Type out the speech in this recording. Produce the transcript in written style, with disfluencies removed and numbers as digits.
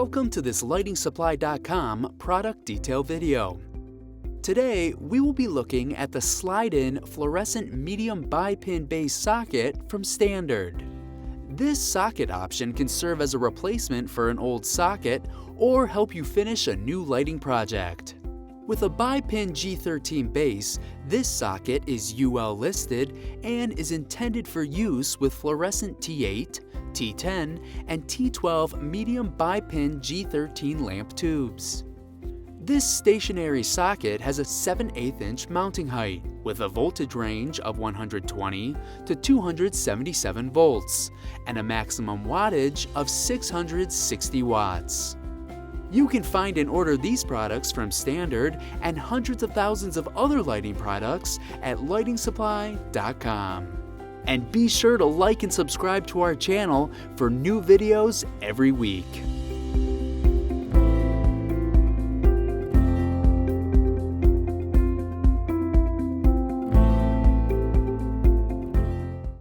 Welcome to this LightingSupply.com product detail video. Today, we will be looking at the slide-in fluorescent medium bipin base socket from Standard. This socket option can serve as a replacement for an old socket or help you finish a new lighting project. With a bipin G13 base, this socket is UL listed and is intended for use with fluorescent T8, T10, and T12 medium bipin G13 lamp tubes. This stationary socket has a 7/8 inch mounting height with a voltage range of 120 to 277 volts and a maximum wattage of 660 watts. You can find and order these products from Standard and hundreds of thousands of other lighting products at LightingSupply.com. And be sure to like and subscribe to our channel for new videos every week.